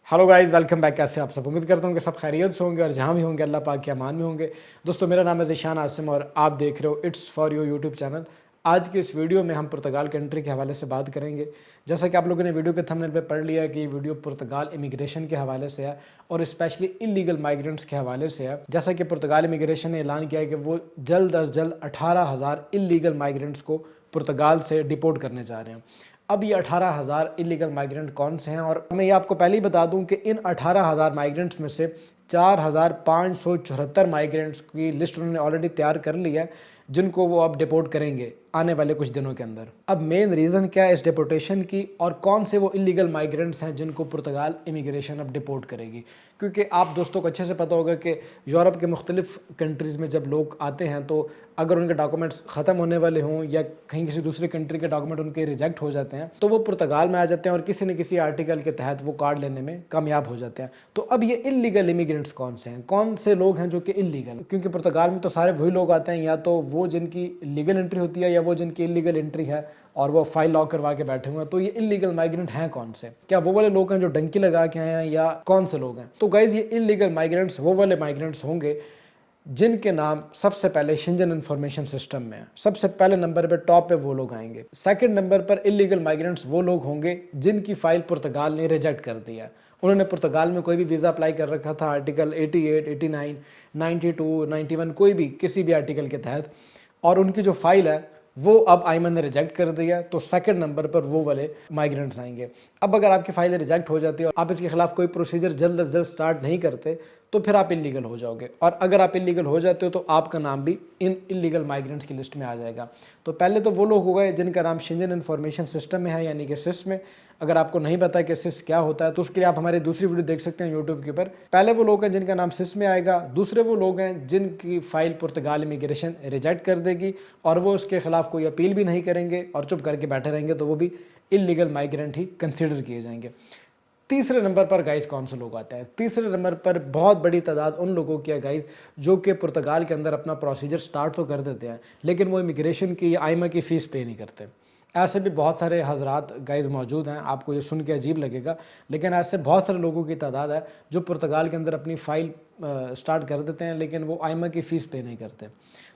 Hello guys, welcome back. कैसे आप सब? उम्मीद करता हूँ कि सब खैरियत से होंगे और जहाँ भी होंगे अल्लाह पाक के अमान में होंगे। दोस्तों, मेरा नाम है ज़ीशान आसिम और आप देख रहे हो it's for you YouTube channel. आज की इस वीडियो में हम पुर्तगाल कंट्री के हवाले से बात करेंगे। जैसा कि आप लोगों ने वीडियो के थंबनेल पे पढ़ लिया है कि ये वीडियो पुर्तगाल इमिग्रेशन के हवाले से है और स्पेशली इलीगल माइग्रेंट्स के हवाले से है। जैसा कि पुर्तगाल इमिग्रेशन ने ऐलान किया है कि वो जल्द अज जल्द 18,000 इलीगल माइग्रेंट्स को पुर्तगाल से डिपोर्ट करने जा रहे हैं। अब ये 18,000 इलीगल माइग्रेंट कौन से हैं, और मैं ये आपको पहले ही बता दूं कि इन 18,000 माइग्रेंट्स में से 4,574 माइग्रेंट्स की लिस्ट उन्होंने ऑलरेडी तैयार कर ली है, जिनको वो अब डिपोर्ट करेंगे आने वाले कुछ दिनों के अंदर। अब मेन रीज़न क्या है इस डिपोर्टेशन की, और कौन से वो इलीगल माइग्रेंट्स हैं जिनको पुर्तगाल इमिग्रेशन अब डिपोर्ट करेगी। क्योंकि आप दोस्तों को अच्छे से पता होगा कि यूरोप के मुख्तलिफ कंट्रीज़ में जब लोग आते हैं तो अगर उनके डॉक्यूमेंट्स ख़त्म होने वाले हों या कहीं किसी दूसरी कंट्री के डॉक्यूमेंट उनके रिजेक्ट हो जाते हैं तो वो पुर्तगाल में आ जाते हैं और किसी न किसी आर्टिकल के तहत वो कार्ड लेने में कामयाब हो जाते हैं। तो अब ये इलीगल इमिग्रेंट्स कौन से हैं, कौन से लोग हैं जो कि इलीगल? क्योंकि पुर्तगाल में तो सारे वही लोग आते हैं, या तो वो जिनकी लीगल एंट्री होती है या वो जिनकी इलीगल एंट्री है और वो फाइल लॉक करवा के बैठे हुए हैं। तो ये इलीगल माइग्रेंट हैं कौन से? क्या वो वाले लोग हैं जो डंकी लगा के आए हैं, या कौन से लोग हैं? तो गाइज, ये इलीगल माइग्रेंट्स वो वाले माइग्रेंट्स होंगे जिनके नाम सबसे पहले शेंजन इंफॉर्मेशन सिस्टम में है। सबसे पहले नंबर पे टॉप पे वो लोग आएंगे। सेकंड नंबर पर इलीगल माइग्रेंट्स वो लोग होंगे जिनकी फाइल पुर्तगाल ने रिजेक्ट कर दी है। उन्होंने पुर्तगाल में कोई भी वीज़ा अप्लाई कर रखा था आर्टिकल 88, 89, 92, 91 कोई भी किसी भी आर्टिकल के तहत, और उनकी जो फाइल है वो अब आईमन ने रिजेक्ट कर दिया, तो सेकंड नंबर पर वो वाले माइग्रेंट्स आएंगे। अब अगर आपकी फाइल रिजेक्ट हो जाती है और आप इसके खिलाफ कोई प्रोसीजर जल्द से जल्द स्टार्ट नहीं करते तो फिर आप इलीगल हो जाओगे, और अगर आप इलीगल हो जाते हो तो आपका नाम भी इन इलीगल माइग्रेंट्स की लिस्ट में आ जाएगा। तो पहले तो वो लोग हो गए जिनका नाम शेंजन इंफॉर्मेशन सिस्टम में है, यानी कि सिस में। अगर आपको नहीं पता कि सिस क्या होता है तो उसके लिए आप हमारी दूसरी वीडियो देख सकते हैं यूट्यूब के ऊपर। पहले वो लोग हैं जिनका नाम सिस में आएगा, दूसरे वो लोग हैं जिनकी फाइल पुर्तगाल इमिग्रेशन रिजेक्ट कर देगी और वो उसके खिलाफ कोई अपील भी नहीं करेंगे और चुप करके बैठे रहेंगे, तो वो भी इलीगल माइग्रेंट ही कंसिडर किए जाएंगे। तीसरे नंबर पर गाइस कौन से लोग आते हैं? तीसरे नंबर पर बहुत बड़ी तादाद उन लोगों की है गाइस जो कि पुर्तगाल के अंदर अपना प्रोसीजर स्टार्ट तो कर देते हैं, लेकिन वो इमिग्रेशन की या आइमा की फ़ीस पे नहीं करते। ऐसे भी बहुत सारे हजरात गाइस मौजूद हैं। आपको ये सुन के अजीब लगेगा, लेकिन ऐसे बहुत सारे लोगों की तादाद है जो पुर्तगाल के अंदर अपनी फ़ाइल स्टार्ट कर देते हैं, लेकिन वो आइमा की फ़ीस पे नहीं करते।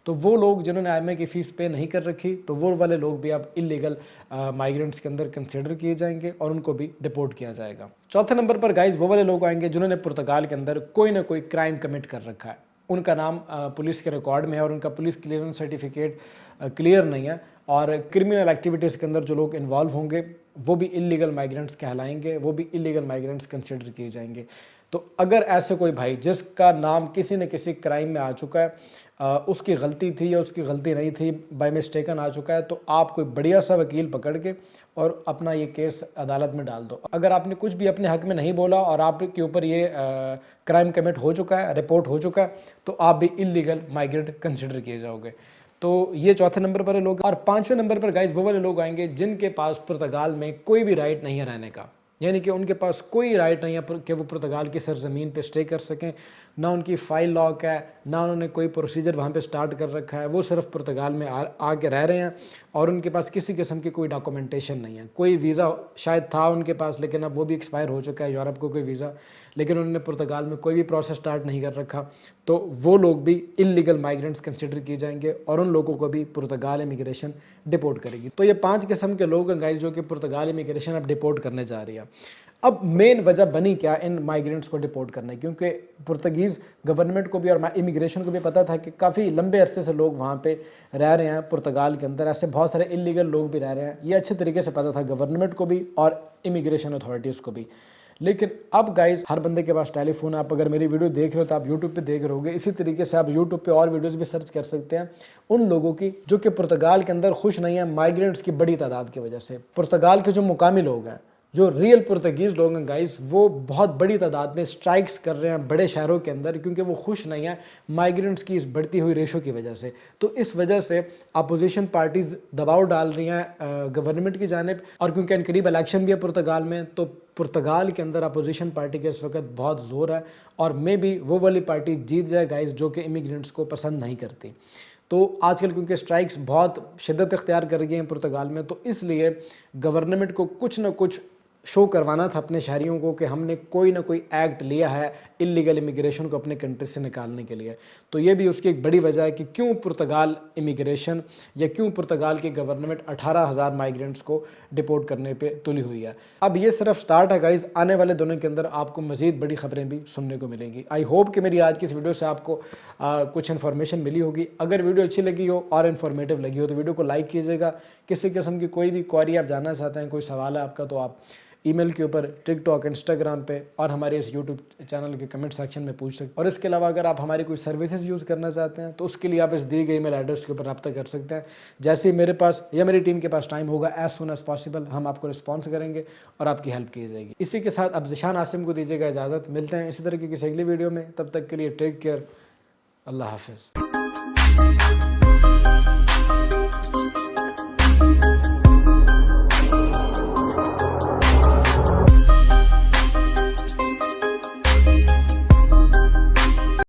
तो वो लोग जिन्होंने आईएमए की फ़ीस पे नहीं कर रखी, तो वो वाले लोग भी अब इलीगल माइग्रेंट्स के अंदर कंसिडर किए जाएंगे और उनको भी डिपोर्ट किया जाएगा। चौथे नंबर पर गाइज वो वाले लोग आएंगे जिन्होंने पुर्तगाल के अंदर कोई ना कोई क्राइम कमिट कर रखा है, उनका नाम पुलिस के रिकॉर्ड में है और उनका पुलिस क्लियरेंस सर्टिफिकेट क्लियर नहीं है, और क्रिमिनल एक्टिविटीज़ के अंदर जो लोग इन्वॉल्व होंगे वो भी इलीगल माइग्रेंट्स कहलाएंगे, वो भी इलीगल माइग्रेंट्स कंसिडर किए जाएंगे। तो अगर ऐसे कोई भाई जिसका नाम किसी न किसी क्राइम में आ चुका है, उसकी गलती थी या उसकी गलती नहीं थी, बाय मिस्टेकन आ चुका है, तो आप कोई बढ़िया सा वकील पकड़ के और अपना ये केस अदालत में डाल दो। अगर आपने कुछ भी अपने हक में नहीं बोला और आपके ऊपर ये क्राइम कमिट हो चुका है, रिपोर्ट हो चुका है, तो आप भी इलीगल माइग्रेंट कंसिडर किए जाओगे। तो ये चौथे नंबर पर लोग। और पाँचवें नंबर पर गाइज वो वाले लोग आएंगे जिनके पास पुर्तगाल में कोई भी राइट नहीं है रहने का, यानी कि उनके पास कोई राइट नहीं है कि वो पुर्तगाल की सरजमीन पे स्टे कर सकें। ना उनकी फ़ाइल लॉक है, ना उन्होंने कोई प्रोसीजर वहाँ पे स्टार्ट कर रखा है, वो सिर्फ पुर्तगाल में आके रह रहे हैं और उनके पास किसी किस्म की कोई डॉक्यूमेंटेशन नहीं है। कोई वीज़ा शायद था उनके पास, लेकिन अब वो भी एक्सपायर हो चुका है यूरोप को कोई वीज़ा, लेकिन उन्होंने पुर्तगाल में कोई भी प्रोसेस स्टार्ट नहीं कर रखा। तो वो लोग भी इलीगल माइग्रेंट्स कंसिडर किए जाएंगे और उन लोगों को भी पुर्तगाल इमिग्रेशन डिपोर्ट करेगी। तो ये 5 किस्म के लोग हैं गाइस जो कि पुर्तगाल इमिग्रेशन अब डिपोर्ट करने जा रही है। अब मेन वजह बनी क्या इन माइग्रेंट्स को डिपोर्ट करने, क्योंकि पुर्तगीज़ गवर्नमेंट को भी और इमिग्रेशन को भी पता था कि काफ़ी लंबे अरसे से लोग वहाँ पे रह रहे हैं पुर्तगाल के अंदर, ऐसे बहुत सारे इलीगल लोग भी रह रहे हैं। ये अच्छे तरीके से पता था गवर्नमेंट को भी और इमिग्रेशन अथॉरिटीज़ को भी। लेकिन अब गाइज हर बंदे के पास टेलीफोन, आप अगर मेरी वीडियो देख रहे हो तो आप यूट्यूब पे देख रहे होगे, इसी तरीके से आप यूट्यूब पे और वीडियोस भी सर्च कर सकते हैं उन लोगों की जो कि पुर्तगाल के अंदर खुश नहीं है माइग्रेंट्स की बड़ी तादाद की वजह से। पुर्तगाल के जो मुकामी लोग हैं, जो रियल पुर्तगीज़ लोग हैं गाइस, वो बहुत बड़ी तादाद में स्ट्राइक्स कर रहे हैं बड़े शहरों के अंदर, क्योंकि वो खुश नहीं है माइग्रेंट्स की इस बढ़ती हुई रेशो की वजह से। तो इस वजह से अपोजिशन पार्टीज़ दबाव डाल रही हैं गवर्नमेंट की जानिब, और क्योंकि करीब इलेक्शन भी है पुर्तगाल में, तो पुर्तगाल के अंदर अपोजिशन पार्टी के इस वक्त बहुत ज़ोर है और मे भी वो वाली पार्टी जीत जाए गाइस जो कि इमिग्रेंट्स को पसंद नहीं करती। तो आजकल क्योंकि स्ट्राइक्स बहुत शिद्दत इख्तियार कर गई हैं पुर्तगाल में, तो इसलिए गवर्नमेंट को कुछ ना कुछ शो करवाना था अपने शहरियों को कि हमने कोई ना कोई एक्ट लिया है इलीगल इमिग्रेशन को अपने कंट्री से निकालने के लिए। तो ये भी उसकी एक बड़ी वजह है कि क्यों पुर्तगाल इमिग्रेशन या क्यों पुर्तगाल की गवर्नमेंट 18,000 माइग्रेंट्स को डिपोर्ट करने पे तुली हुई है। अब ये सिर्फ स्टार्ट है गाइज, आने वाले दिनों के अंदर आपको मज़ीद बड़ी खबरें भी सुनने को मिलेंगी। आई होप कि मेरी आज की इस वीडियो से आपको कुछ इन्फॉर्मेशन मिली होगी। अगर वीडियो अच्छी लगी हो और इन्फॉर्मेटिव लगी हो तो वीडियो को लाइक कीजिएगा। किसी किस्म की कोई भी क्वेरी आप जानना चाहते हैं, कोई सवाल है आपका, तो आप ईमेल के ऊपर, टिकटॉक, इंस्टाग्राम पे और हमारे इस यूट्यूब चैनल के कमेंट सेक्शन में पूछ सकते हैं। और इसके अलावा अगर आप हमारी कोई सर्विसेज यूज़ करना चाहते हैं तो उसके लिए आप इस दिए गए ईमेल एड्रेस के ऊपर रब्ता कर सकते हैं। जैसे ही मेरे पास या मेरी टीम के पास टाइम होगा, एज सुन एज पॉसिबल हम आपको रिस्पॉन्स करेंगे और आपकी हेल्प की जाएगी। इसी के साथ अब ज़िशान आसिम को दीजिएगा इजाज़त। मिलते हैं इसी तरह की किसी अगली वीडियो में, तब तक के लिए टेक केयर, अल्लाह हाफिज़।